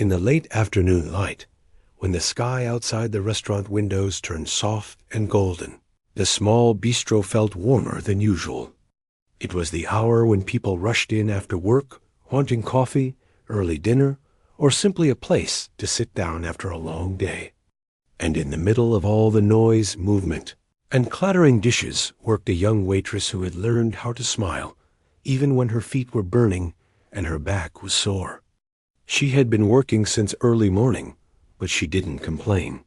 In the late afternoon light, when the sky outside the restaurant windows turned soft and golden, the small bistro felt warmer than usual. It was the hour when people rushed in after work, wanting coffee, early dinner, or simply a place to sit down after a long day. And in the middle of all the noise, movement, and clattering dishes worked a young waitress who had learned how to smile, even when her feet were burning and her back was sore. She had been working since early morning, but she didn't complain.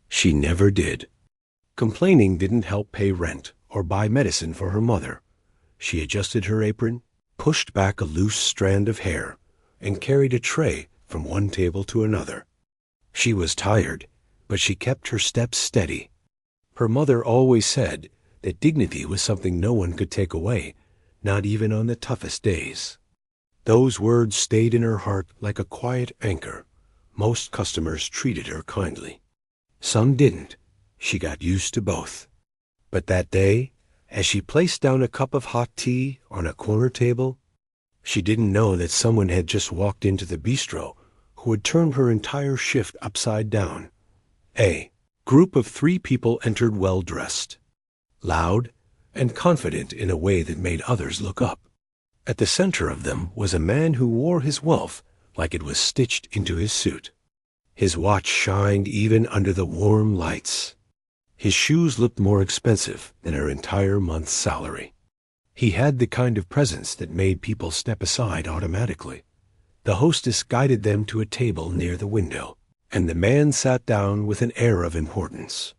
She never did. Complaining didn't help pay rent or buy medicine for her mother. She adjusted her apron, pushed back a loose strand of hair, and carried a tray from one table to another. She was tired, but she kept her steps steady. Her mother always said that dignity was something no one could take away, not even on the toughest days. Those words stayed in her heart like a quiet anchor. Most customers treated her kindly. Some didn't. She got used to both. But that day, as she placed down a cup of hot tea on a corner table, she didn't know that someone had just walked into the bistro who had turned her entire shift upside down. A group of 3 people entered well-dressed, loud, and confident in a way that made others look up. At the center of them was a man who wore his wealth like it was stitched into his suit. His watch shined even under the warm lights. His shoes looked more expensive than her entire month's salary. He had the kind of presence that made people step aside automatically. The hostess guided them to a table near the window, and the man sat down with an air of importance.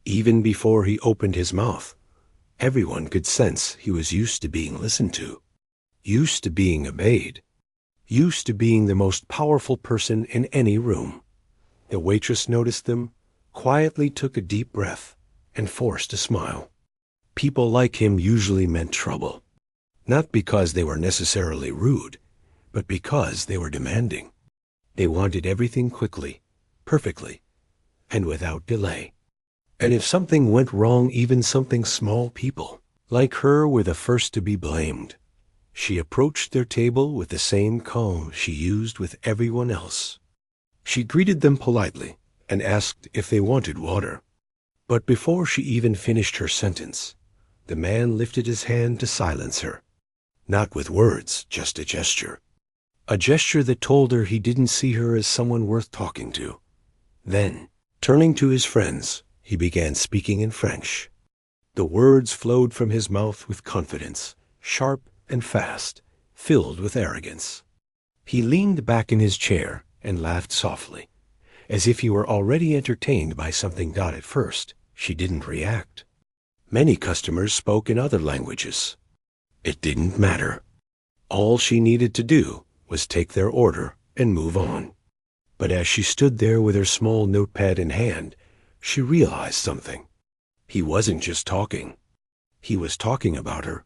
Even before he opened his mouth, everyone could sense he was used to being listened to, used to being obeyed, used to being the most powerful person in any room. The waitress noticed them, quietly took a deep breath, and forced a smile. People like him usually meant trouble, not because they were necessarily rude, but because they were demanding. They wanted everything quickly, perfectly, and without delay. And if something went wrong, even something small, people like her were the first to be blamed. She approached their table with the same calm she used with everyone else. She greeted them politely and asked if they wanted water. But before she even finished her sentence, the man lifted his hand to silence her. Not with words, just a gesture. A gesture that told her he didn't see her as someone worth talking to. Then, turning to his friends, he began speaking in French. The words flowed from his mouth with confidence, sharp and fast, filled with arrogance. He leaned back in his chair and laughed softly, as if he were already entertained by something. At first, she didn't react. Many customers spoke in other languages. It didn't matter. All she needed to do was take their order and move on. But as she stood there with her small notepad in hand, she realized something. He wasn't just talking. He was talking about her.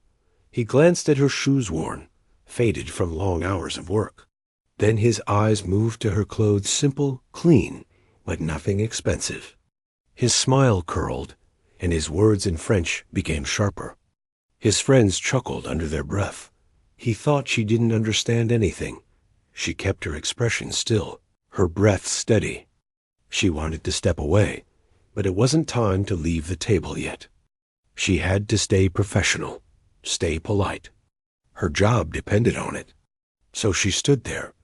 He glanced at her shoes, worn, faded from long hours of work. Then his eyes moved to her clothes, simple, clean, but nothing expensive. His smile curled, and his words in French became sharper. His friends chuckled under their breath. He thought she didn't understand anything. She kept her expression still, her breath steady. She wanted to step away, but it wasn't time to leave the table yet. She had to stay professional, stay polite. Her job depended on it. So she stood there,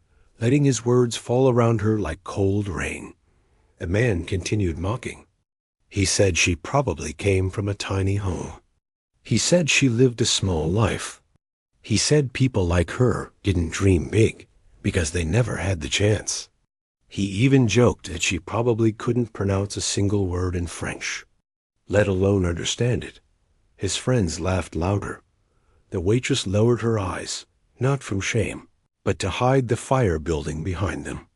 letting his words fall around her like cold rain. The man continued mocking. He said she probably came from a tiny home. He said she lived a small life. He said people like her didn't dream big because they never had the chance. He even joked that she probably couldn't pronounce a single word in French, let alone understand it. His friends laughed louder. The waitress lowered her eyes, not from shame, but to hide the fire building behind them.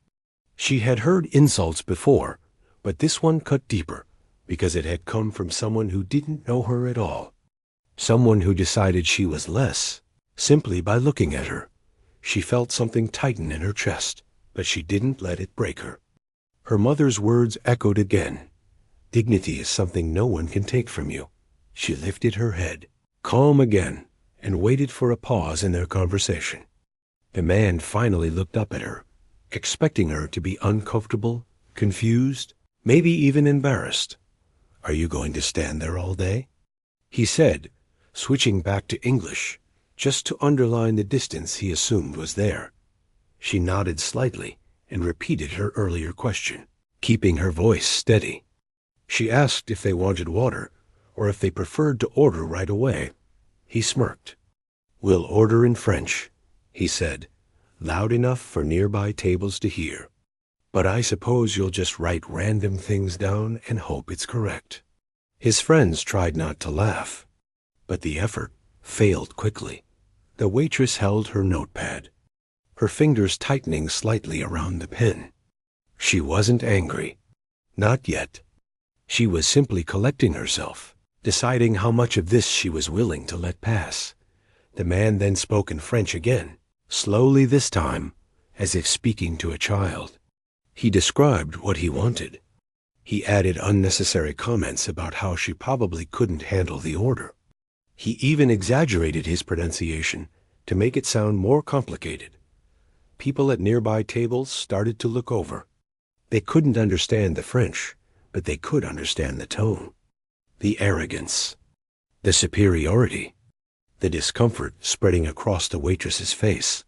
She had heard insults before, but this one cut deeper because it had come from someone who didn't know her at all. Someone who decided she was less simply by looking at her. She felt something tighten in her chest, but she didn't let it break her. Her mother's words echoed again. Dignity is something no one can take from you. She lifted her head, calm again, and waited for a pause in their conversation. The man finally looked up at her, expecting her to be uncomfortable, confused, maybe even embarrassed. "Are you going to stand there all day?" he said, switching back to English, just to underline the distance he assumed was there. She nodded slightly and repeated her earlier question, keeping her voice steady. She asked if they wanted water, or if they preferred to order right away. He smirked. "We'll order in French," he said, loud enough for nearby tables to hear. "But I suppose you'll just write random things down and hope it's correct." His friends tried not to laugh, but the effort failed quickly. The waitress held her notepad, her fingers tightening slightly around the pen. She wasn't angry. Not yet. She was simply collecting herself, deciding how much of this she was willing to let pass. The man then spoke in French again, slowly this time, as if speaking to a child. He described what he wanted. He added unnecessary comments about how she probably couldn't handle the order. He even exaggerated his pronunciation to make it sound more complicated. People at nearby tables started to look over. They couldn't understand the French, but they could understand the tone, the arrogance, the superiority, the discomfort spreading across the waitress's face.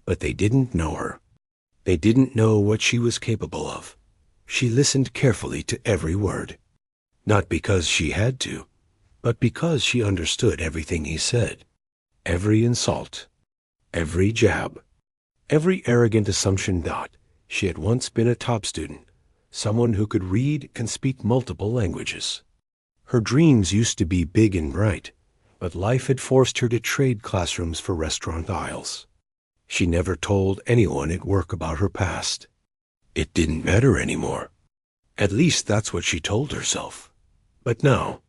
But they didn't know her. They didn't know what she was capable of. She listened carefully to every word, not because she had to, but because she understood everything he said. Every insult, every jab, every arrogant assumption that she had once been a top student, someone who could read and speak multiple languages. Her dreams used to be big and bright, but life had forced her to trade classrooms for restaurant aisles. She never told anyone at work about her past. It didn't matter anymore. At least that's what she told herself. But now,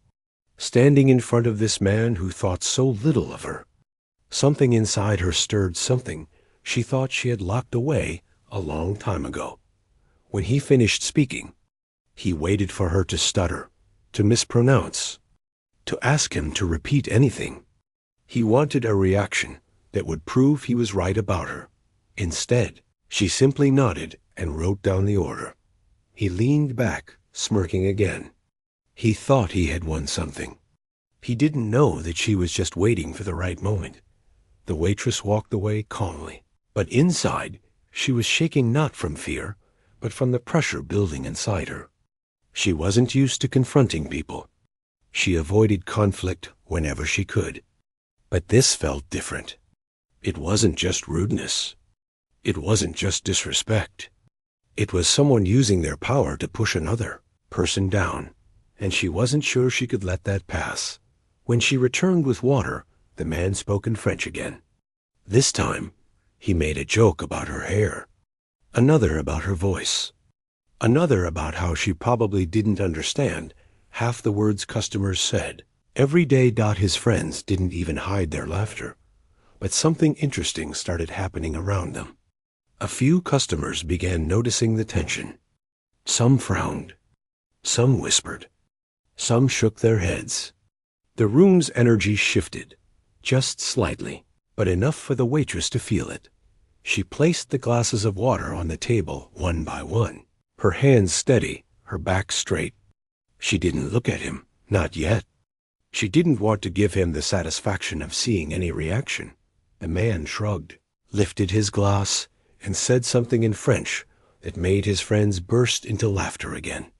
standing in front of this man who thought so little of her, something inside her stirred something she thought she had locked away a long time ago. When he finished speaking, he waited for her to stutter, to mispronounce, to ask him to repeat anything. He wanted a reaction that would prove he was right about her. Instead, she simply nodded and wrote down the order. He leaned back, smirking again. He thought he had won something. He didn't know that she was just waiting for the right moment. The waitress walked away calmly, but inside, she was shaking not from fear, but from the pressure building inside her. She wasn't used to confronting people. She avoided conflict whenever she could. But this felt different. It wasn't just rudeness. It wasn't just disrespect. It was someone using their power to push another person down, and she wasn't sure she could let that pass. When she returned with water, the man spoke in French again. This time, he made a joke about her hair, another about her voice, another about how she probably didn't understand half the words customers said. Every day, his friends didn't even hide their laughter, but something interesting started happening around them. A few customers began noticing the tension. Some frowned, some whispered, some shook their heads. The room's energy shifted, just slightly, but enough for the waitress to feel it. She placed the glasses of water on the table one by one, her hands steady, her back straight. She didn't look at him, not yet. She didn't want to give him the satisfaction of seeing any reaction. The man shrugged, lifted his glass, and said something in French that made his friends burst into laughter again.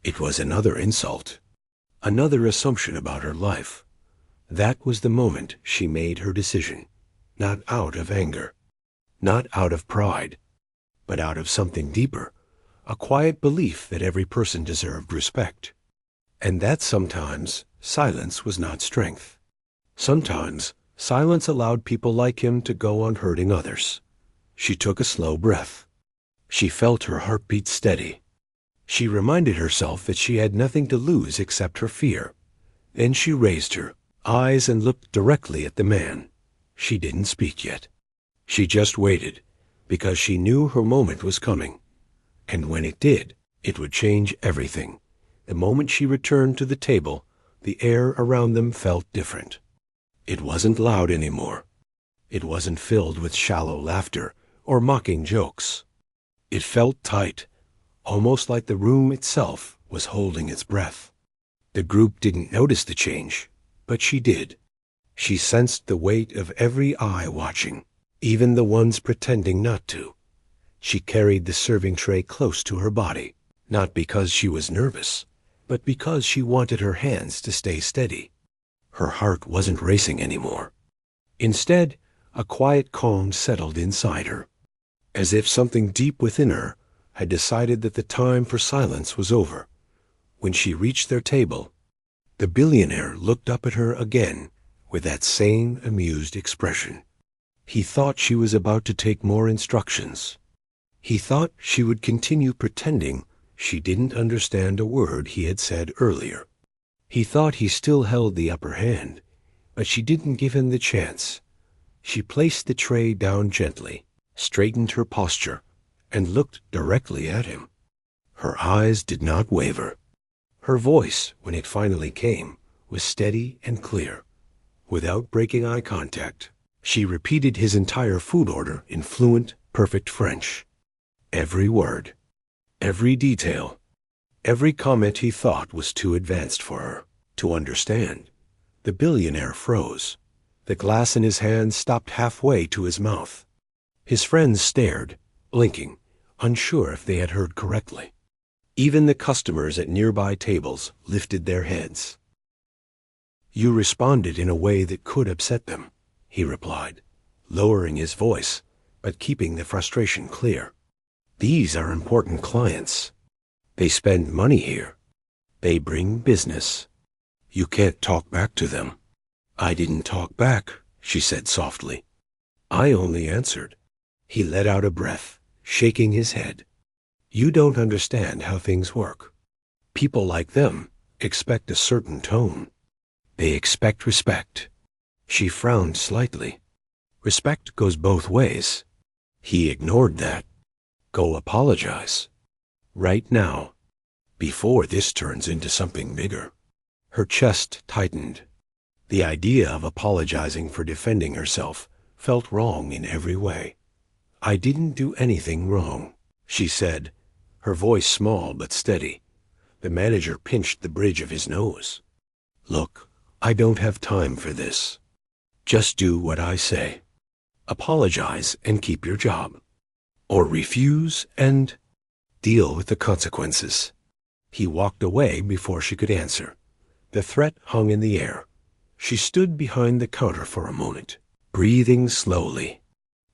It was another insult, another assumption about her life. That was the moment she made her decision, not out of anger, not out of pride, but out of something deeper, a quiet belief that every person deserved respect, and that sometimes silence was not strength. Sometimes silence allowed people like him to go on hurting others. She took a slow breath. She felt her heartbeat steady. She reminded herself that she had nothing to lose except her fear. Then she raised her eyes and looked directly at the man. She didn't speak yet. She just waited, because she knew her moment was coming. And when it did, it would change everything. The moment she returned to the table, the air around them felt different. It wasn't loud anymore. It wasn't filled with shallow laughter or mocking jokes. It felt tight, almost like the room itself was holding its breath. The group didn't notice the change, but she did. She sensed the weight of every eye watching, even the ones pretending not to. She carried the serving tray close to her body, not because she was nervous, but because she wanted her hands to stay steady. Her heart wasn't racing anymore. Instead, a quiet calm settled inside her, as if something deep within her had decided that the time for silence was over. When she reached their table, the billionaire looked up at her again with that same amused expression. He thought she was about to take more instructions. He thought she would continue pretending she didn't understand a word he had said earlier. He thought he still held the upper hand, but she didn't give him the chance. She placed the tray down gently, straightened her posture, and looked directly at him. Her eyes did not waver. Her voice, when it finally came, was steady and clear. Without breaking eye contact, she repeated his entire food order in fluent, perfect French. Every word, every detail, every comment he thought was too advanced for her to understand. The billionaire froze. The glass in his hand stopped halfway to his mouth. His friends stared, blinking, unsure if they had heard correctly. Even the customers at nearby tables lifted their heads. "You responded in a way that could upset them," he replied, lowering his voice, but keeping the frustration clear. "These are important clients. They spend money here. They bring business. You can't talk back to them." "I didn't talk back," she said softly. "I only answered." He let out a breath, shaking his head. "You don't understand how things work. People like them expect a certain tone. They expect respect." She frowned slightly. "Respect goes both ways." He ignored that. "Go apologize. Right now. Before this turns into something bigger." Her chest tightened. The idea of apologizing for defending herself felt wrong in every way. "I didn't do anything wrong," she said, her voice small but steady. The manager pinched the bridge of his nose. "Look, I don't have time for this. Just do what I say. Apologize and keep your job. Or refuse and deal with the consequences." He walked away before she could answer. The threat hung in the air. She stood behind the counter for a moment, breathing slowly.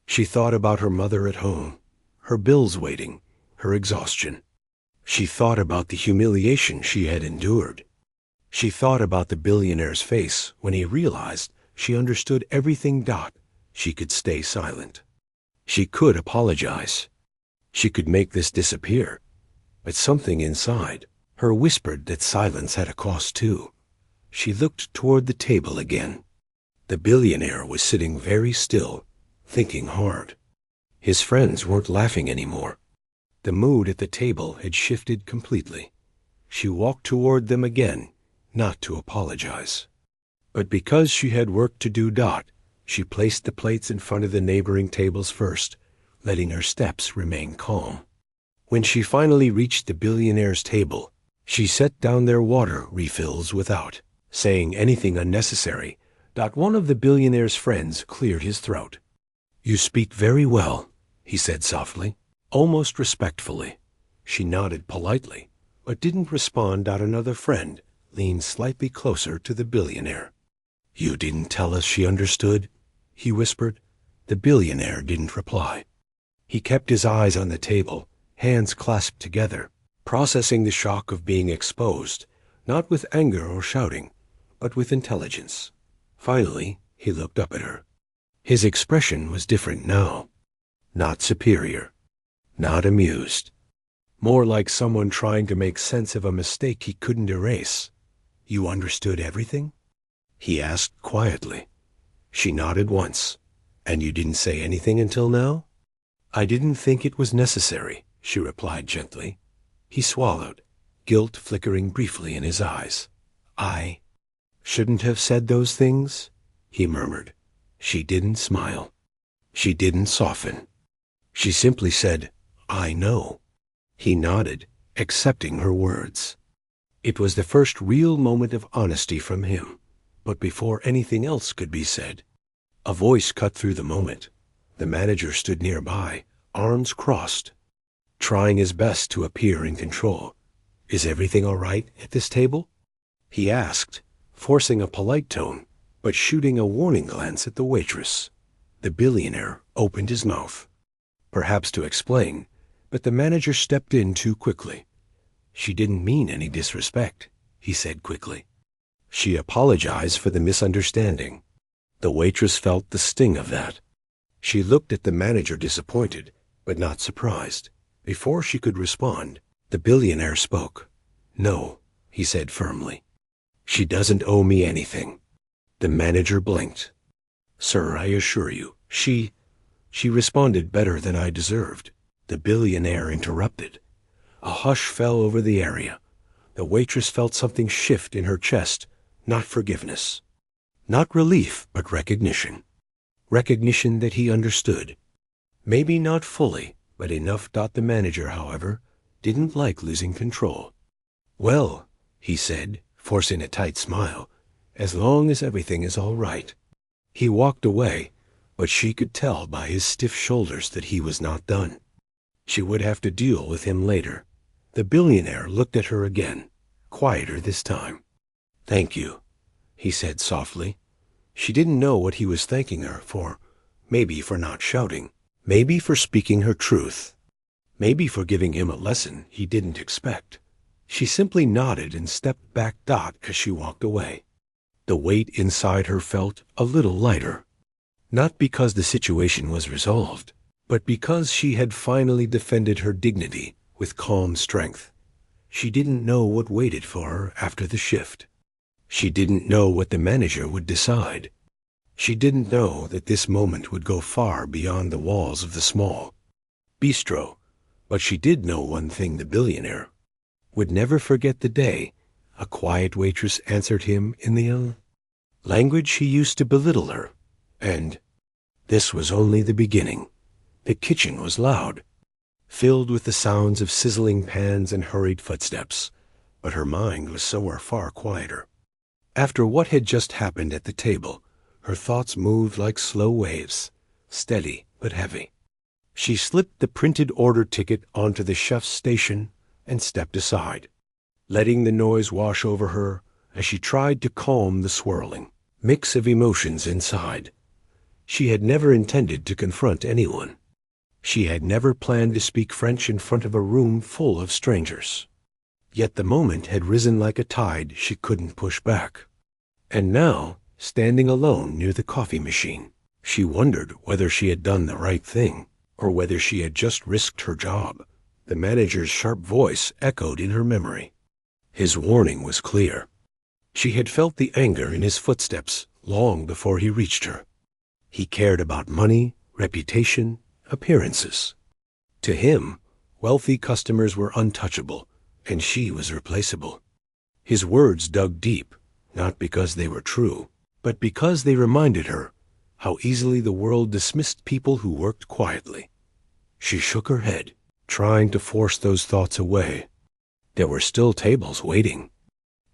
She thought about her mother at home, her bills waiting, her exhaustion. She thought about the humiliation she had endured. She thought about the billionaire's face when he realized she understood everything. She could stay silent. She could apologize. She could make this disappear. But something inside her whispered that silence had a cost too. She looked toward the table again. The billionaire was sitting very still, thinking hard. His friends weren't laughing anymore. The mood at the table had shifted completely. She walked toward them again, not to apologize. But because she had work to do, she placed the plates in front of the neighboring tables first, letting her steps remain calm. When she finally reached the billionaire's table, she set down their water refills without saying anything unnecessary. One of the billionaire's friends cleared his throat. "You speak very well," he said softly, almost respectfully. She nodded politely, but didn't respond. Another friend leaned slightly closer to the billionaire. "You didn't tell us she understood?" he whispered. The billionaire didn't reply. He kept his eyes on the table, hands clasped together, processing the shock of being exposed, not with anger or shouting, but with intelligence. Finally, he looked up at her. His expression was different now. Not superior, not amused. More like someone trying to make sense of a mistake he couldn't erase. "You understood everything?" he asked quietly. She nodded once. "And you didn't say anything until now?" "I didn't think it was necessary," she replied gently. He swallowed, guilt flickering briefly in his eyes. "I shouldn't have said those things," he murmured. She didn't smile. She didn't soften. She simply said, I know. He nodded, accepting her words. It was the first real moment of honesty from him. But before anything else could be said, a voice cut through the moment. The manager stood nearby, arms crossed, trying his best to appear in control. "Is everything all right at this table?" he asked, forcing a polite tone, but shooting a warning glance at the waitress. The billionaire opened his mouth, perhaps to explain, but the manager stepped in too quickly. "She didn't mean any disrespect," he said quickly. She apologized for the misunderstanding. The waitress felt the sting of that. She looked at the manager disappointed, but not surprised. Before she could respond, the billionaire spoke. "No," he said firmly. "She doesn't owe me anything." The manager blinked. "Sir, I assure you, she responded better than I deserved." The billionaire interrupted. A hush fell over the area. The waitress felt something shift in her chest, not forgiveness. Not relief, but recognition. Recognition that he understood. Maybe not fully, but enough. The manager, however, didn't like losing control. "Well," he said, forcing a tight smile, "as long as everything is all right." He walked away, but she could tell by his stiff shoulders that he was not done. She would have to deal with him later. The billionaire looked at her again, quieter this time. "Thank you," he said softly. She didn't know what he was thanking her for. Maybe for not shouting. Maybe for speaking her truth. Maybe for giving him a lesson he didn't expect. She simply nodded and stepped back as she walked away. The weight inside her felt a little lighter. Not because the situation was resolved, but because she had finally defended her dignity with calm strength. She didn't know what waited for her after the shift. She didn't know what the manager would decide. She didn't know that this moment would go far beyond the walls of the small bistro. But she did know one thing: the billionaire would never forget the day a quiet waitress answered him in the language he used to belittle her. And this was only the beginning. The kitchen was loud, filled with the sounds of sizzling pans and hurried footsteps, but her mind was somewhere far quieter. After what had just happened at the table, her thoughts moved like slow waves, steady but heavy. She slipped the printed order ticket onto the chef's station and stepped aside, letting the noise wash over her as she tried to calm the swirling mix of emotions inside. She had never intended to confront anyone. She had never planned to speak French in front of a room full of strangers. Yet the moment had risen like a tide she couldn't push back. And now, standing alone near the coffee machine, she wondered whether she had done the right thing, or whether she had just risked her job. The manager's sharp voice echoed in her memory. His warning was clear. She had felt the anger in his footsteps long before he reached her. He cared about money, reputation, appearances. To him, wealthy customers were untouchable, and she was replaceable. His words dug deep, not because they were true, but because they reminded her how easily the world dismissed people who worked quietly. She shook her head, trying to force those thoughts away. There were still tables waiting,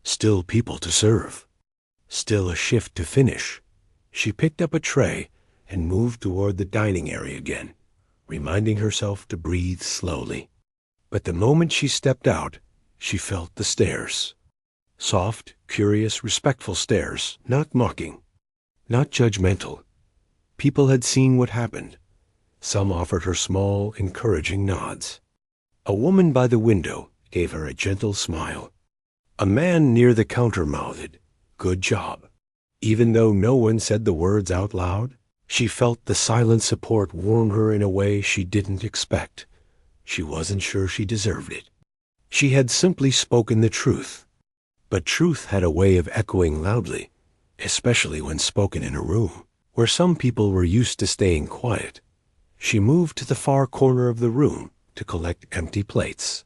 still people to serve, still a shift to finish. She picked up a tray and moved toward the dining area again, reminding herself to breathe slowly. But the moment she stepped out, she felt the stares. Soft, curious, respectful stares, not mocking, not judgmental. People had seen what happened. Some offered her small, encouraging nods. A woman by the window gave her a gentle smile. A man near the counter mouthed, "Good job." Even though no one said the words out loud, she felt the silent support warm her in a way she didn't expect. She wasn't sure she deserved it. She had simply spoken the truth. But truth had a way of echoing loudly, especially when spoken in a room where some people were used to staying quiet. She moved to the far corner of the room to collect empty plates.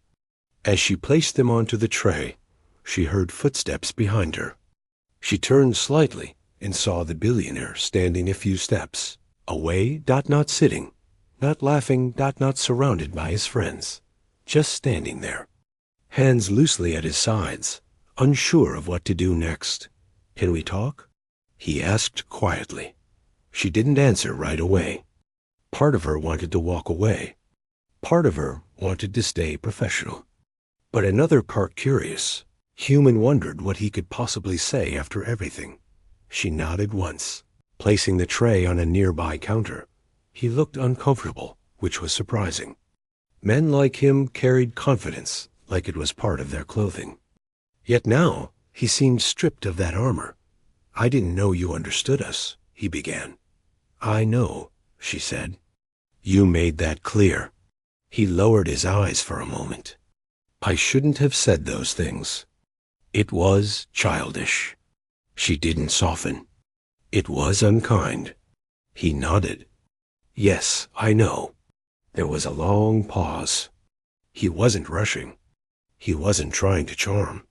As she placed them onto the tray, she heard footsteps behind her. She turned slightly and saw the billionaire standing a few steps away, not sitting. Not laughing, not surrounded by his friends. Just standing there, hands loosely at his sides, unsure of what to do next. "Can we talk?" he asked quietly. She didn't answer right away. Part of her wanted to walk away. Part of her wanted to stay professional. But another part curious, human, wondered what he could possibly say after everything. She nodded once, placing the tray on a nearby counter. He looked uncomfortable, which was surprising. Men like him carried confidence like it was part of their clothing. Yet now he seemed stripped of that armor. "I didn't know you understood us," he began. "I know," she said. "You made that clear." He lowered his eyes for a moment. "I shouldn't have said those things. It was childish." She didn't soften. "It was unkind." He nodded. "Yes, I know." There was a long pause. He wasn't rushing. He wasn't trying to charm.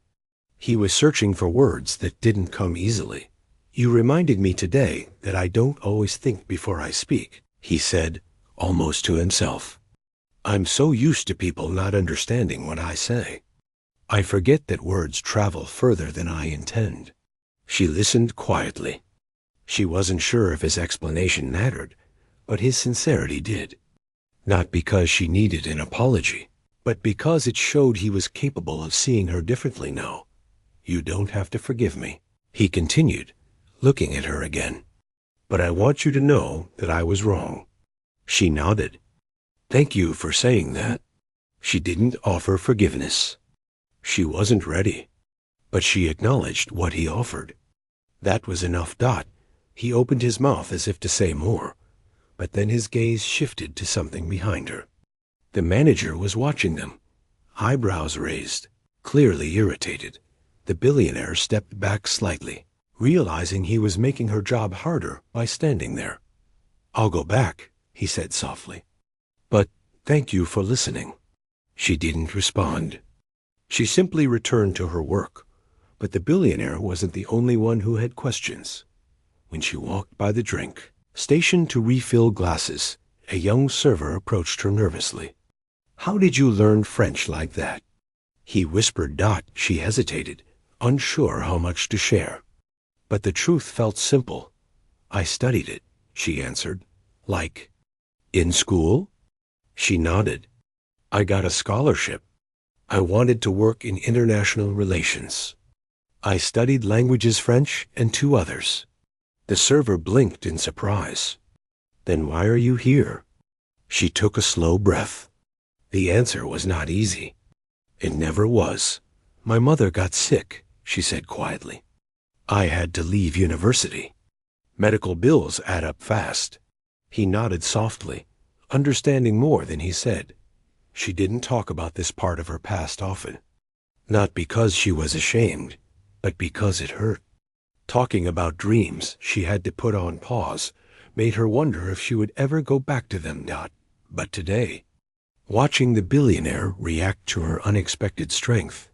He was searching for words that didn't come easily. "You reminded me today that I don't always think before I speak," he said, almost to himself. "I'm so used to people not understanding what I say. I forget that words travel further than I intend." She listened quietly. She wasn't sure if his explanation mattered, but his sincerity did. Not because she needed an apology, but because it showed he was capable of seeing her differently now. "You don't have to forgive me," he continued, looking at her again. "But I want you to know that I was wrong." She nodded. "Thank you for saying that." She didn't offer forgiveness. She wasn't ready, but she acknowledged what he offered. That was enough. He opened his mouth as if to say more, but then his gaze shifted to something behind her. The manager was watching them, eyebrows raised, clearly irritated. The billionaire stepped back slightly, realizing he was making her job harder by standing there. "I'll go back," he said softly. "But thank you for listening." She didn't respond. She simply returned to her work. But the billionaire wasn't the only one who had questions. When she walked by the drink, stationed to refill glasses, a young server approached her nervously. "How did you learn French like that?" He whispered. She hesitated, unsure how much to share. But the truth felt simple. "I studied it," she answered. "Like, in school?" She nodded. "I got a scholarship. I wanted to work in international relations. I studied languages, French and 2 others. The server blinked in surprise. "Then why are you here?" She took a slow breath. The answer was not easy. It never was. "My mother got sick," she said quietly. "I had to leave university. Medical bills add up fast." He nodded softly, understanding more than he said. She didn't talk about this part of her past often. Not because she was ashamed, but because it hurt. Talking about dreams she had to put on pause made her wonder if she would ever go back to them. But today, watching the billionaire react to her unexpected strength,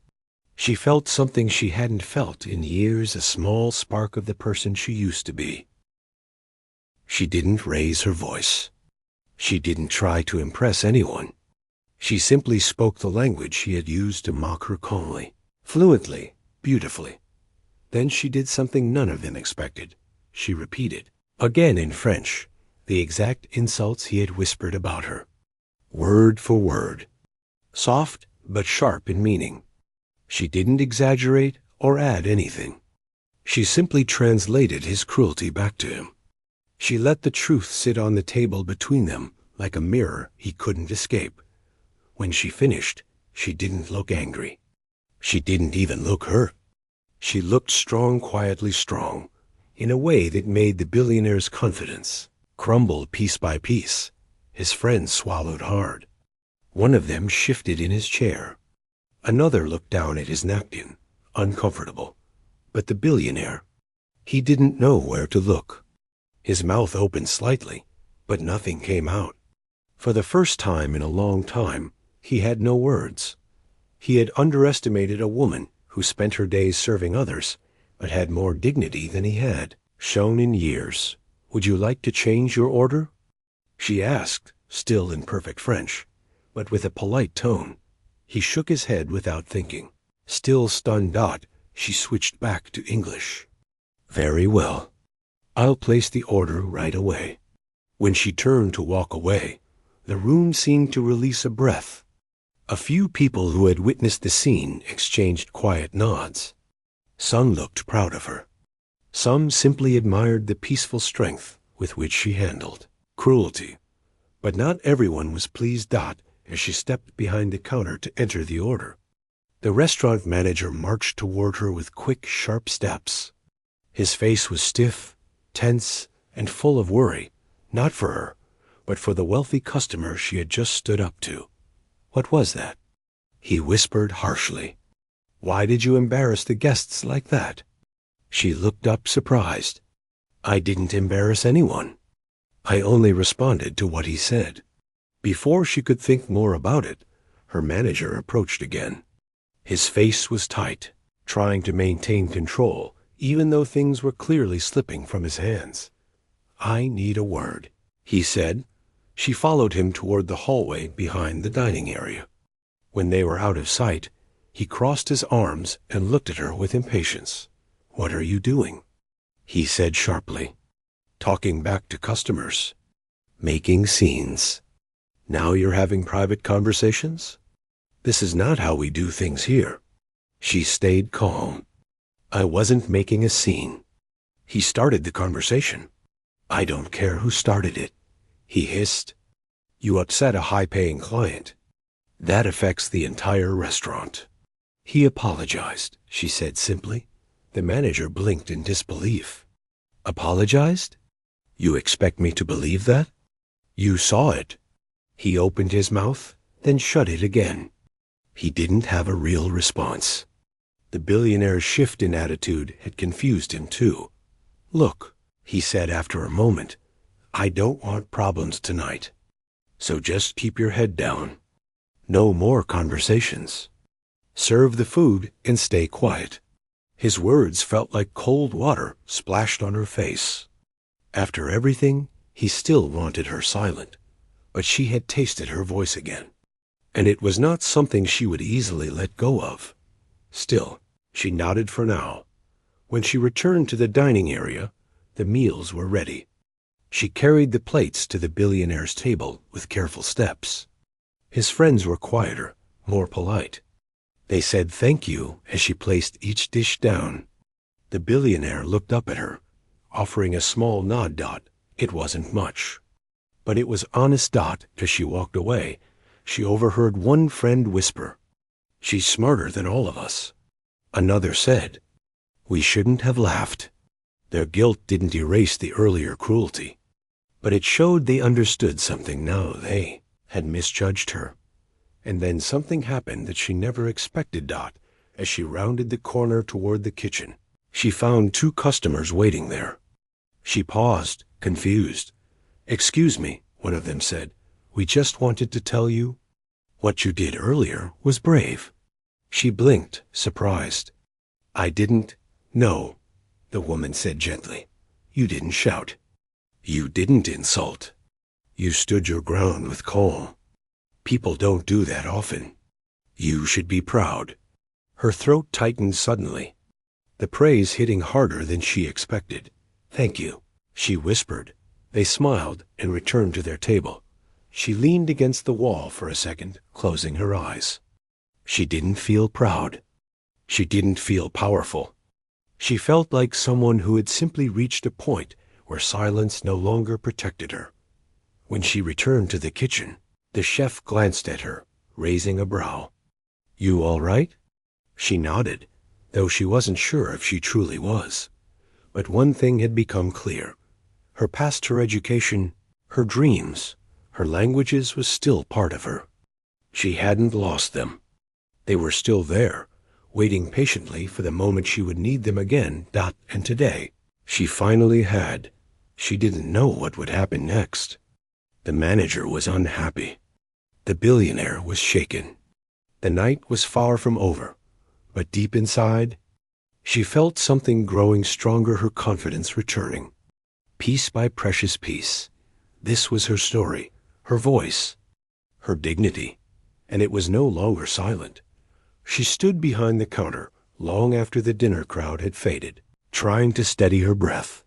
she felt something she hadn't felt in years, a small spark of the person she used to be. She didn't raise her voice. She didn't try to impress anyone. She simply spoke the language he had used to mock her calmly, fluently, beautifully. Then she did something none of them expected. She repeated, again in French, the exact insults he had whispered about her, word for word, soft but sharp in meaning. She didn't exaggerate or add anything. She simply translated his cruelty back to him. She let the truth sit on the table between them like a mirror he couldn't escape. When she finished, she didn't look angry. She didn't even look hurt. She looked strong, quietly strong, in a way that made the billionaire's confidence crumble piece by piece. His friends swallowed hard. One of them shifted in his chair. Another looked down at his napkin, uncomfortable. But the billionaire, he didn't know where to look. His mouth opened slightly, but nothing came out. For the first time in a long time, he had no words. He had underestimated a woman who spent her days serving others, but had more dignity than he had shown in years. "Would you like to change your order?" she asked, still in perfect French, but with a polite tone. He shook his head without thinking. Still stunned, she switched back to English. Very well. I'll place the order right away. When she turned to walk away, the room seemed to release a breath. A few people who had witnessed the scene exchanged quiet nods. Some looked proud of her. Some simply admired the peaceful strength with which she handled cruelty. But not everyone was pleased, as she stepped behind the counter to enter the order. The restaurant manager marched toward her with quick, sharp steps. His face was stiff, tense, and full of worry, not for her, but for the wealthy customer she had just stood up to. What was that? He whispered harshly. Why did you embarrass the guests like that? She looked up surprised. I didn't embarrass anyone. I only responded to what he said. Before she could think more about it, her manager approached again. His face was tight, trying to maintain control, even though things were clearly slipping from his hands. I need a word, he said. She followed him toward the hallway behind the dining area. When they were out of sight, he crossed his arms and looked at her with impatience. What are you doing? He said sharply. Talking back to customers. Making scenes. Now you're having private conversations? This is not how we do things here. She stayed calm. I wasn't making a scene. He started the conversation. I don't care who started it, he hissed. You upset a high-paying client. That affects the entire restaurant. He apologized, she said simply. The manager blinked in disbelief. Apologized? You expect me to believe that? You saw it. He opened his mouth, then shut it again. He didn't have a real response. The billionaire's shift in attitude had confused him too. Look, he said after a moment, I don't want problems tonight. So just keep your head down. No more conversations. Serve the food and stay quiet. His words felt like cold water splashed on her face. After everything, he still wanted her silent, but she had tasted her voice again, and it was not something she would easily let go of. Still, she nodded for now. When she returned to the dining area, the meals were ready. She carried the plates to the billionaire's table with careful steps. His friends were quieter, more polite. They said thank you as she placed each dish down. The billionaire looked up at her, offering a small nod. It wasn't much, but it was honest. As she walked away, she overheard one friend whisper, She's smarter than all of us. Another said, We shouldn't have laughed. Their guilt didn't erase the earlier cruelty, but it showed they understood something now. They had misjudged her. And then something happened that she never expected. As she rounded the corner toward the kitchen, she found two customers waiting there. She paused, confused. Excuse me, one of them said. We just wanted to tell you. What you did earlier was brave. She blinked, surprised. I didn't. No, the woman said gently. You didn't shout. You didn't insult. You stood your ground with calm. People don't do that often. You should be proud. Her throat tightened suddenly, the praise hitting harder than she expected. Thank you, she whispered. They smiled and returned to their table. She leaned against the wall for a second, closing her eyes. She didn't feel proud. She didn't feel powerful. She felt like someone who had simply reached a point where silence no longer protected her. When she returned to the kitchen, the chef glanced at her, raising a brow. You all right? She nodded, though she wasn't sure if she truly was. But one thing had become clear. Her past, her education, her dreams, her languages was still part of her. She hadn't lost them. They were still there, waiting patiently for the moment she would need them again. And today, she finally had. She didn't know what would happen next. The manager was unhappy. The billionaire was shaken. The night was far from over, but deep inside, she felt something growing stronger, her confidence returning. Piece by precious piece, this was her story, her voice, her dignity, and it was no longer silent. She stood behind the counter long after the dinner crowd had faded, trying to steady her breath.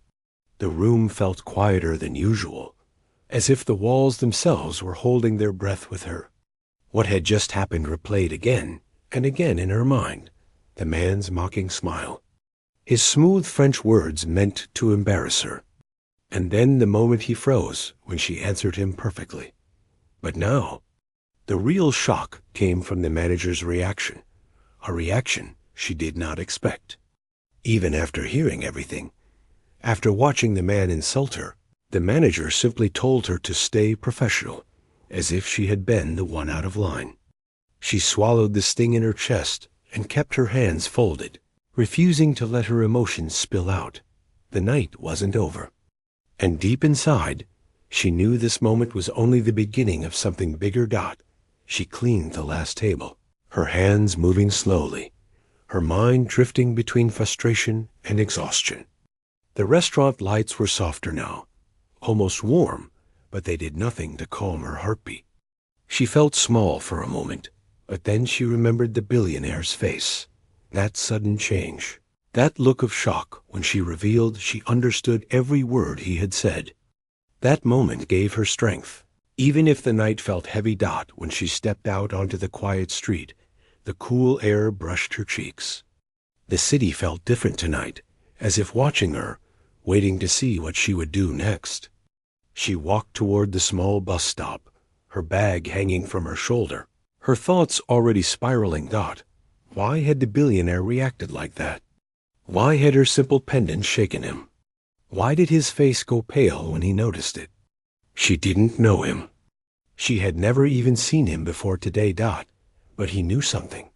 The room felt quieter than usual, as if the walls themselves were holding their breath with her. What had just happened replayed again and again in her mind, the man's mocking smile, his smooth French words meant to embarrass her, and then the moment he froze when she answered him perfectly. But now, the real shock came from the manager's reaction, a reaction she did not expect. Even after hearing everything, after watching the man insult her, the manager simply told her to stay professional, as if she had been the one out of line. She swallowed the sting in her chest and kept her hands folded, refusing to let her emotions spill out. The night wasn't over. And deep inside, she knew this moment was only the beginning of something bigger. She cleaned the last table, her hands moving slowly, her mind drifting between frustration and exhaustion. The restaurant lights were softer now, almost warm, but they did nothing to calm her heartbeat. She felt small for a moment, but then she remembered the billionaire's face, that sudden change, that look of shock when she revealed she understood every word he had said. That moment gave her strength. Even if the night felt heavy. When she stepped out onto the quiet street, the cool air brushed her cheeks. The city felt different tonight, as if watching her, waiting to see what she would do next. She walked toward the small bus stop, her bag hanging from her shoulder, her thoughts already spiraling. Why had the billionaire reacted like that? Why had her simple pendant shaken him? Why did his face go pale when he noticed it? She didn't know him. She had never even seen him before today. But he knew something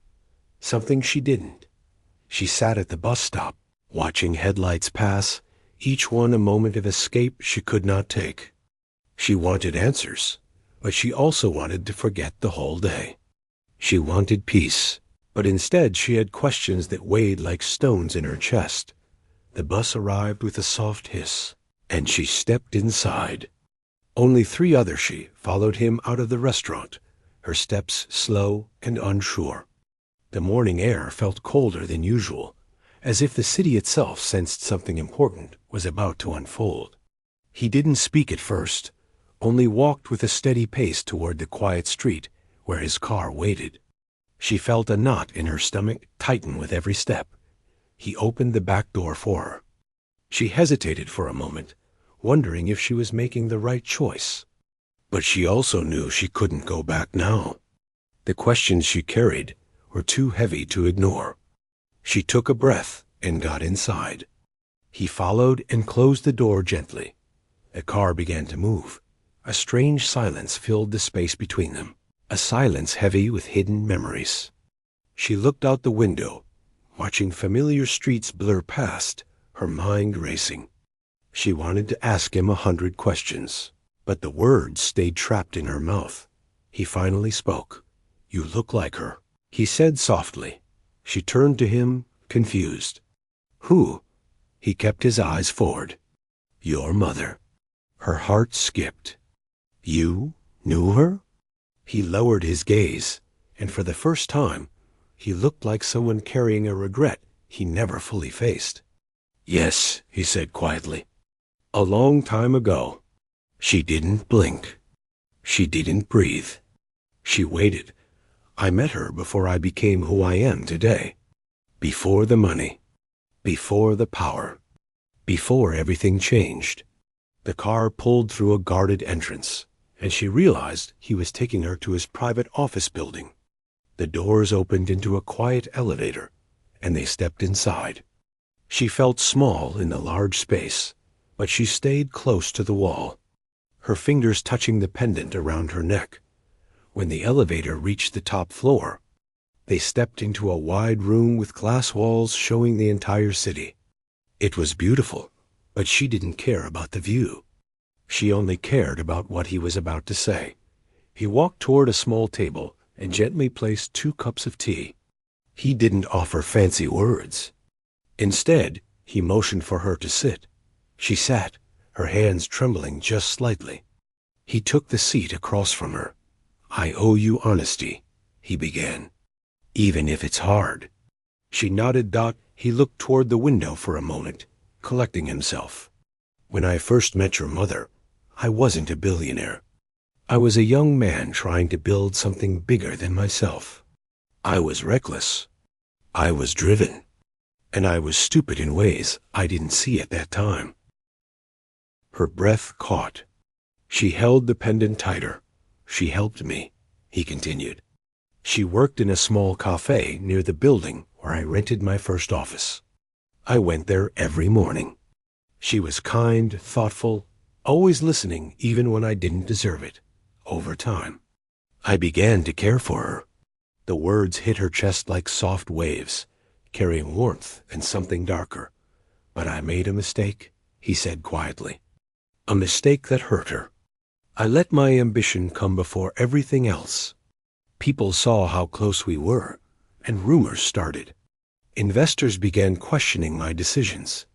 she didn't. She sat at the bus stop, watching headlights pass, each one a moment of escape she could not take. She wanted answers, but she also wanted to forget the whole day. She wanted peace, but instead she had questions that weighed like stones in her chest. The bus arrived with a soft hiss, and she stepped inside. Only 3 others she followed him out of the restaurant, her steps slow and unsure. The morning air felt colder than usual, as if the city itself sensed something important was about to unfold. He didn't speak at first, only walked with a steady pace toward the quiet street where his car waited. She felt a knot in her stomach tighten with every step. He opened the back door for her. She hesitated for a moment, wondering if she was making the right choice. But she also knew she couldn't go back now. The questions she carried were too heavy to ignore. She took a breath and got inside. He followed and closed the door gently. The car began to move. A strange silence filled the space between them, a silence heavy with hidden memories. She looked out the window, watching familiar streets blur past, her mind racing. She wanted to ask him 100 questions, but the words stayed trapped in her mouth. He finally spoke. "You look like her," he said softly. She turned to him, confused. "Who?" He kept his eyes forward. "Your mother." Her heart skipped. "You knew her?" He lowered his gaze, and for the first time, he looked like someone carrying a regret he never fully faced. "Yes," he said quietly. "A long time ago." She didn't blink. She didn't breathe. She waited. "I met her before I became who I am today. Before the money. Before the power. Before everything changed." The car pulled through a guarded entrance, and she realized he was taking her to his private office building. The doors opened into a quiet elevator, and they stepped inside. She felt small in the large space, but she stayed close to the wall, her fingers touching the pendant around her neck. When the elevator reached the top floor, they stepped into a wide room with glass walls showing the entire city. It was beautiful, but she didn't care about the view. She only cared about what he was about to say. He walked toward a small table and gently placed 2 cups of tea. He didn't offer fancy words. Instead, he motioned for her to sit. She sat, her hands trembling just slightly. He took the seat across from her. "I owe you honesty," he began, "even if it's hard." She nodded. He looked toward the window for a moment, collecting himself. "When I first met your mother, I wasn't a billionaire. I was a young man trying to build something bigger than myself. I was reckless. I was driven. And I was stupid in ways I didn't see at that time." Her breath caught. She held the pendant tighter. "She helped me," he continued. "She worked in a small cafe near the building where I rented my first office. I went there every morning. She was kind, thoughtful, always listening even when I didn't deserve it. Over time, I began to care for her." The words hit her chest like soft waves, carrying warmth and something darker. "But I made a mistake," he said quietly. "A mistake that hurt her. I let my ambition come before everything else. People saw how close we were, and rumors started. Investors began questioning my decisions,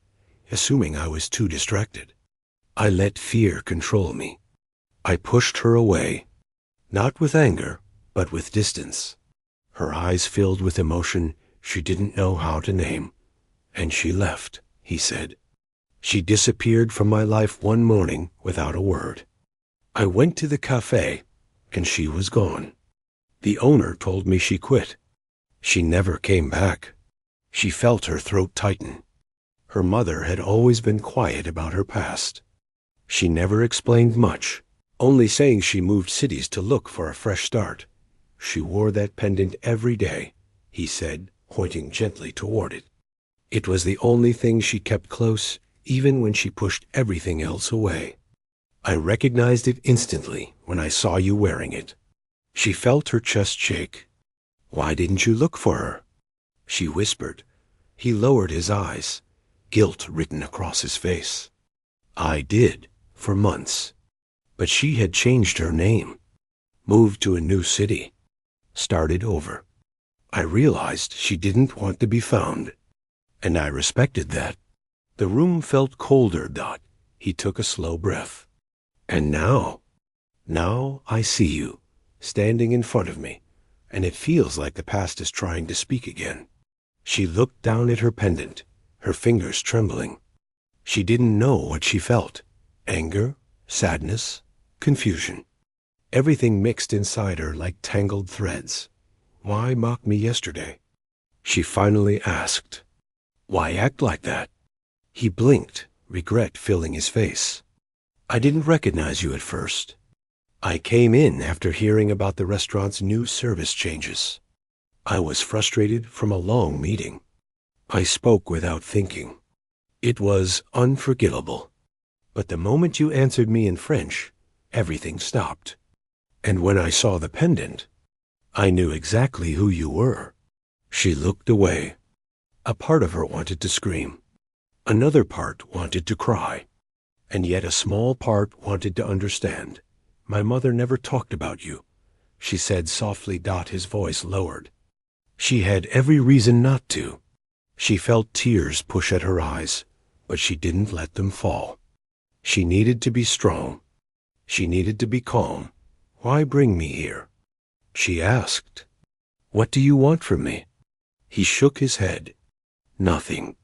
assuming I was too distracted. I let fear control me. I pushed her away, not with anger, but with distance." Her eyes filled with emotion she didn't know how to name. "And she left," he said. "She disappeared from my life one morning without a word. I went to the cafe, and she was gone. The owner told me she quit. She never came back." She felt her throat tighten. Her mother had always been quiet about her past. She never explained much, only saying she moved cities to look for a fresh start. "She wore that pendant every day," he said, pointing gently toward it. "It was the only thing she kept close, even when she pushed everything else away. I recognized it instantly when I saw you wearing it." She felt her chest shake. "Why didn't you look for her?" she whispered. He lowered his eyes, guilt written across his face. "I did, for months. But she had changed her name, moved to a new city, started over. I realized she didn't want to be found, and I respected that." The room felt colder. He took a slow breath. "And now I see you, standing in front of me, and it feels like the past is trying to speak again." She looked down at her pendant, her fingers trembling. She didn't know what she felt. Anger, sadness, confusion. Everything mixed inside her like tangled threads. "Why mock me yesterday?" she finally asked. "Why act like that?" He blinked, regret filling his face. "I didn't recognize you at first. I came in after hearing about the restaurant's new service changes. I was frustrated from a long meeting. I spoke without thinking. It was unforgivable. But the moment you answered me in French, everything stopped. And when I saw the pendant, I knew exactly who you were." She looked away. A part of her wanted to scream. Another part wanted to cry. And yet a small part wanted to understand. "My mother never talked about you," she said softly. His voice lowered. She had every reason not to. She felt tears push at her eyes, but she didn't let them fall. She needed to be strong. She needed to be calm. "Why bring me here?" she asked. "What do you want from me?" He shook his head. "Nothing.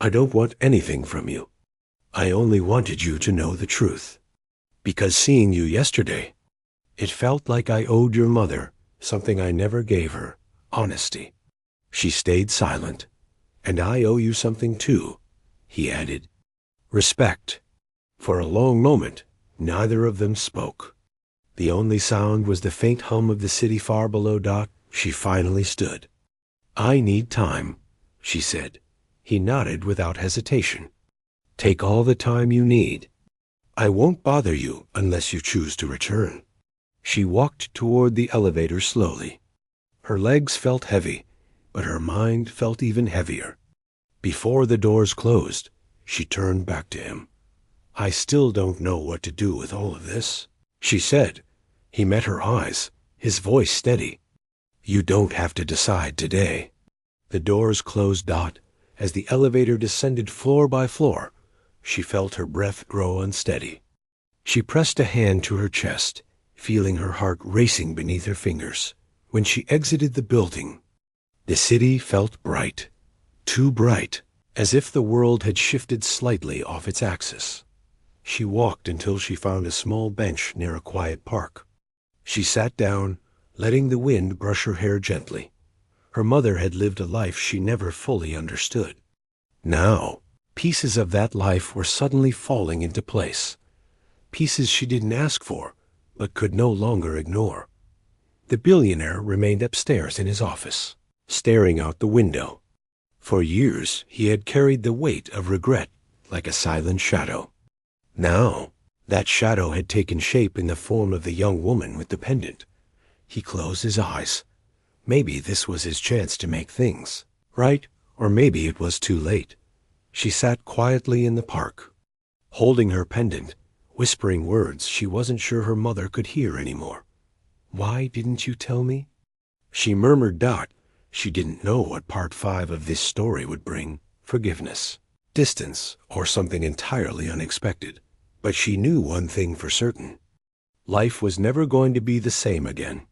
I don't want anything from you. I only wanted you to know the truth. Because seeing you yesterday, it felt like I owed your mother something I never gave her, honesty." She stayed silent. "And I owe you something too," he added. "Respect." For a long moment, neither of them spoke. The only sound was the faint hum of the city far below. She finally stood. "I need time," she said. He nodded without hesitation. "Take all the time you need. I won't bother you unless you choose to return." She walked toward the elevator slowly. Her legs felt heavy, but her mind felt even heavier. Before the doors closed, she turned back to him. "I still don't know what to do with all of this," she said. He met her eyes, his voice steady. "You don't have to decide today." The doors closed. As the elevator descended floor by floor, she felt her breath grow unsteady. She pressed a hand to her chest, feeling her heart racing beneath her fingers. When she exited the building, the city felt bright, too bright, as if the world had shifted slightly off its axis. She walked until she found a small bench near a quiet park. She sat down, letting the wind brush her hair gently. Her mother had lived a life she never fully understood. Now, pieces of that life were suddenly falling into place. Pieces she didn't ask for, but could no longer ignore. The billionaire remained upstairs in his office, staring out the window. For years, he had carried the weight of regret like a silent shadow. Now, that shadow had taken shape in the form of the young woman with the pendant. He closed his eyes. Maybe this was his chance to make things right, or maybe it was too late. She sat quietly in the park, holding her pendant, whispering words she wasn't sure her mother could hear anymore. "Why didn't you tell me?" She murmured Dot. She didn't know what part 5 of this story would bring. Forgiveness, distance, or something entirely unexpected. But she knew one thing for certain. Life was never going to be the same again.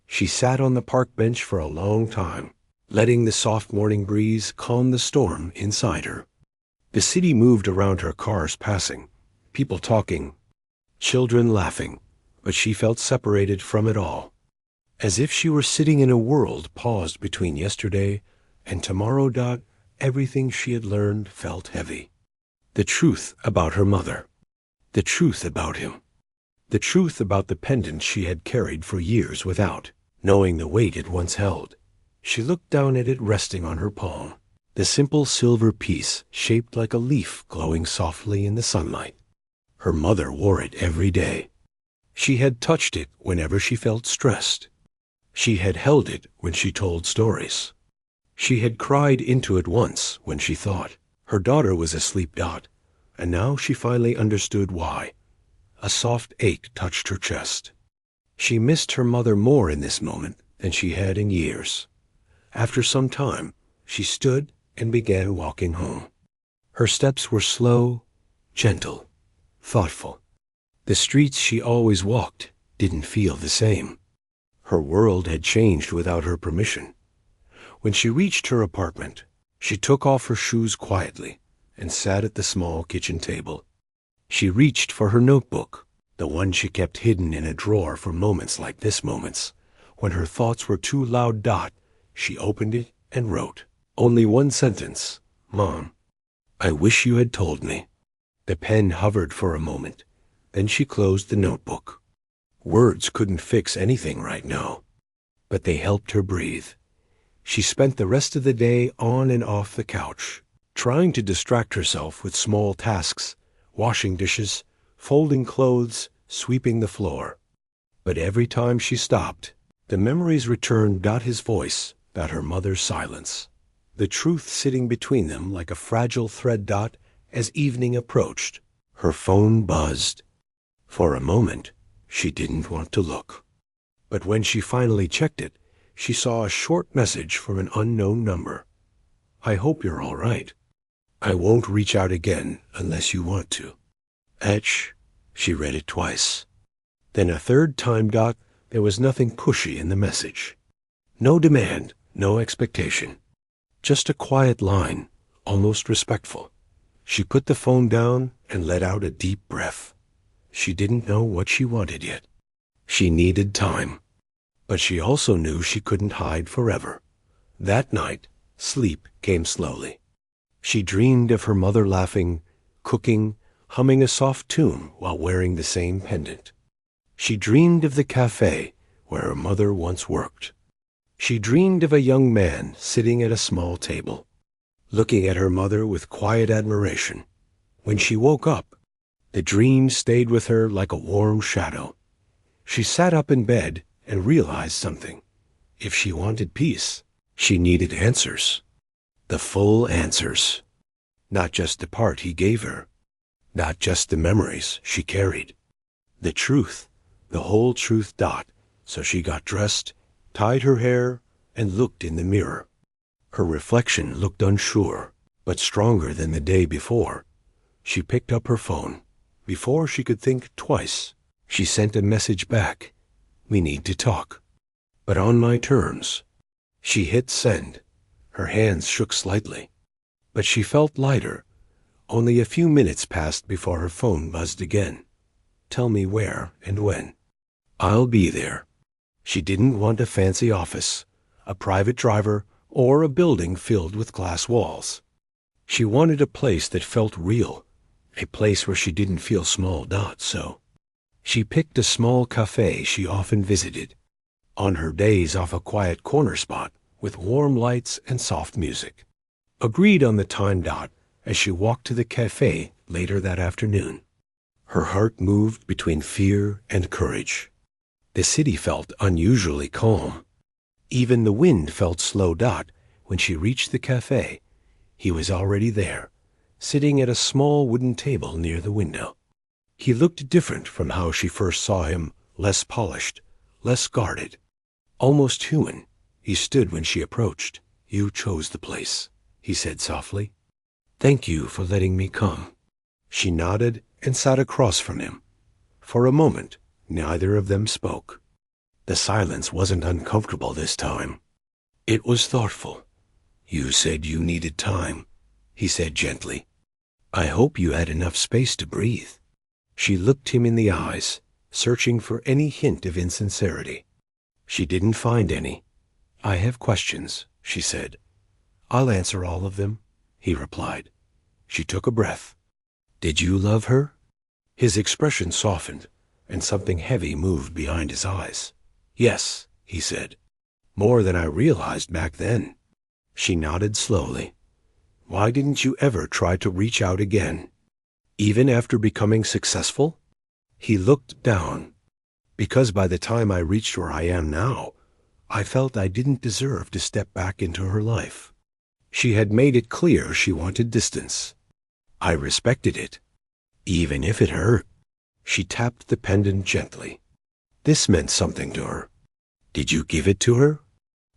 She sat on the park bench for a long time, letting the soft morning breeze calm the storm inside her. The city moved around her, cars passing, people talking, children laughing, but she felt separated from it all, as if she were sitting in a world paused between yesterday and tomorrow. Everything she had learned felt heavy. The truth about her mother, the truth about him, the truth about the pendant she had carried for years without knowing the weight it once held. She looked down at it resting on her palm, the simple silver piece shaped like a leaf glowing softly in the sunlight. Her mother wore it every day. She had touched it whenever she felt stressed. She had held it when she told stories. She had cried into it once when she thought her daughter was asleep. And now she finally understood why. A soft ache touched her chest. She missed her mother more in this moment than she had in years. After some time, she stood and began walking home. Her steps were slow, gentle, thoughtful. The streets she always walked didn't feel the same. Her world had changed without her permission. When she reached her apartment, she took off her shoes quietly and sat at the small kitchen table. She reached for her notebook, the one she kept hidden in a drawer for moments like this. Moments when her thoughts were too loud. She opened it and wrote only one sentence. "Mom, I wish you had told me." The pen hovered for a moment. Then she closed the notebook. Words couldn't fix anything right now, but they helped her breathe. She spent the rest of the day on and off the couch, trying to distract herself with small tasks, washing dishes, folding clothes, sweeping the floor. But every time she stopped, the memories returned. His voice, her mother's silence, the truth sitting between them like a fragile thread. As evening approached, her phone buzzed. For a moment, she didn't want to look. But when she finally checked it, she saw a short message from an unknown number. "I hope you're all right. I won't reach out again unless you want to." Etch. She read it twice. Then a third time. There was nothing pushy in the message. No demand, no expectation. Just a quiet line, almost respectful. She put the phone down and let out a deep breath. She didn't know what she wanted yet. She needed time. But she also knew she couldn't hide forever. That night, sleep came slowly. She dreamed of her mother laughing, cooking, humming a soft tune while wearing the same pendant. She dreamed of the cafe where her mother once worked. She dreamed of a young man sitting at a small table, looking at her mother with quiet admiration. When she woke up, the dream stayed with her like a warm shadow. She sat up in bed and realized something. If she wanted peace, she needed answers. The full answers. Not just the part he gave her. Not just the memories she carried. The truth, the whole truth. So she got dressed, tied her hair, and looked in the mirror. Her reflection looked unsure, but stronger than the day before. She picked up her phone. Before she could think twice, she sent a message back. We need to talk. But on my terms. She hit send. Her hands shook slightly. But she felt lighter. Only a few minutes passed before her phone buzzed again. Tell me where and when. I'll be there. She didn't want a fancy office, a private driver, or a building filled with glass walls. She wanted a place that felt real, a place where she didn't feel small. So she picked a small cafe she often visited, on her days off a quiet corner spot with warm lights and soft music. Agreed on the time dot as she walked to the cafe later that afternoon. Her heart moved between fear and courage. The city felt unusually calm. Even the wind felt slow. When she reached the cafe, he was already there, sitting at a small wooden table near the window. He looked different from how she first saw him, less polished, less guarded, almost human. He stood when she approached. You chose the place, he said softly. Thank you for letting me come. She nodded and sat across from him. For a moment, neither of them spoke. The silence wasn't uncomfortable this time. It was thoughtful. You said you needed time, he said gently. I hope you had enough space to breathe. She looked him in the eyes, searching for any hint of insincerity. She didn't find any. I have questions, she said. I'll answer all of them, he replied. She took a breath. Did you love her? His expression softened, and something heavy moved behind his eyes. Yes, he said. More than I realized back then. She nodded slowly. Why didn't you ever try to reach out again? Even after becoming successful? He looked down. Because by the time I reached where I am now, I felt I didn't deserve to step back into her life. She had made it clear she wanted distance. I respected it, even if it hurt. She tapped the pendant gently. This meant something to her. Did you give it to her?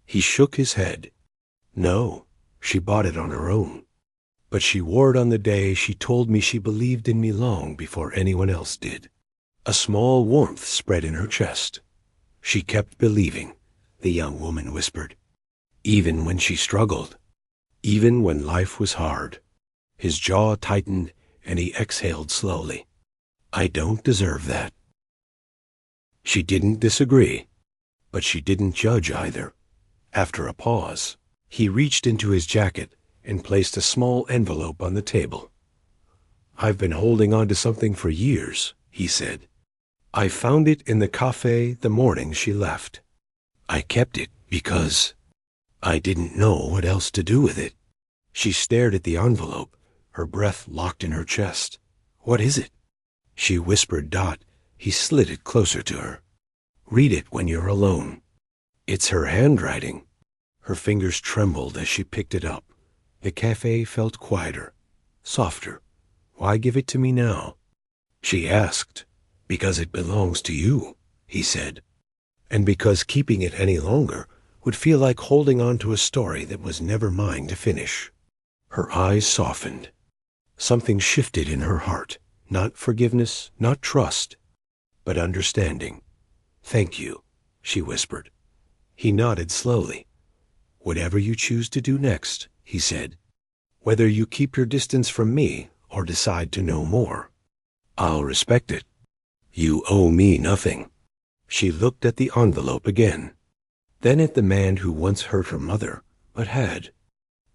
He shook his head. No, she bought it on her own. But she wore it on the day she told me she believed in me long before anyone else did. A small warmth spread in her chest. She kept believing, the young woman whispered. Even when she struggled. Even when life was hard. His jaw tightened and he exhaled slowly. I don't deserve that. She didn't disagree, but she didn't judge either. After a pause, he reached into his jacket and placed a small envelope on the table. I've been holding on to something for years, he said. I found it in the cafe the morning she left. I kept it because I didn't know what else to do with it. She stared at the envelope, her breath locked in her chest. What is it? She whispered. He slid it closer to her. Read it when you're alone. It's her handwriting. Her fingers trembled as she picked it up. The cafe felt quieter, softer. Why give it to me now? She asked. Because it belongs to you, he said. And because keeping it any longer would feel like holding on to a story that was never mine to finish. Her eyes softened. Something shifted in her heart. Not forgiveness, not trust, but understanding. Thank you, she whispered. He nodded slowly. Whatever you choose to do next, he said. Whether you keep your distance from me or decide to know more, I'll respect it. You owe me nothing. She looked at the envelope again, then at the man who once hurt her mother, but had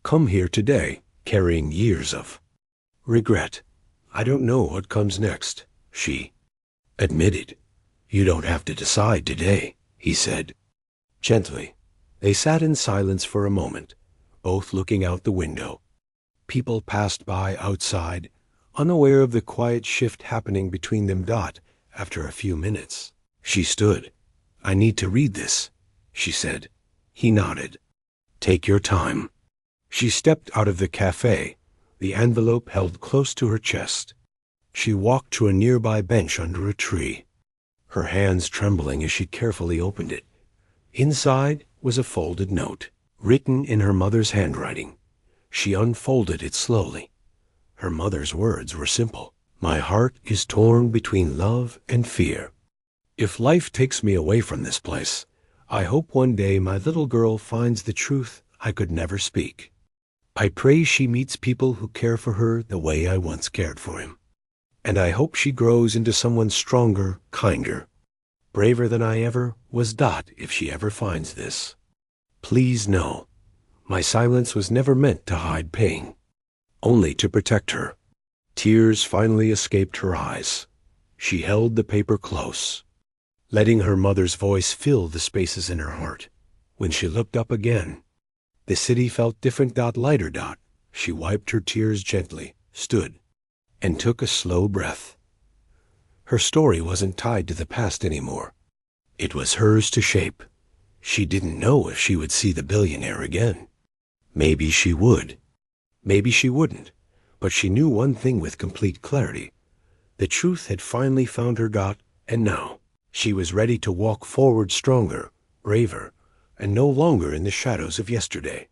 come here today carrying years of regret. I don't know what comes next, she admitted. You don't have to decide today, he said. Gently, they sat in silence for a moment, both looking out the window. People passed by outside, unaware of the quiet shift happening between them. After a few minutes, she stood. I need to read this, she said. He nodded. Take your time. She stepped out of the cafe, the envelope held close to her chest. She walked to a nearby bench under a tree, her hands trembling as she carefully opened it. Inside was a folded note, written in her mother's handwriting. She unfolded it slowly. Her mother's words were simple. My heart is torn between love and fear. If life takes me away from this place, I hope one day my little girl finds the truth I could never speak. I pray she meets people who care for her the way I once cared for him. And I hope she grows into someone stronger, kinder, braver than I ever was. If she ever finds this, please know, my silence was never meant to hide pain, only to protect her. Tears finally escaped her eyes. She held the paper close, letting her mother's voice fill the spaces in her heart. When she looked up again, the city felt different. Lighter. She wiped her tears gently, stood, and took a slow breath. Her story wasn't tied to the past anymore. It was hers to shape. She didn't know if she would see the billionaire again. Maybe she would. Maybe she wouldn't. But she knew one thing with complete clarity. The truth had finally found her. And now she was ready to walk forward stronger, braver, and no longer in the shadows of yesterday.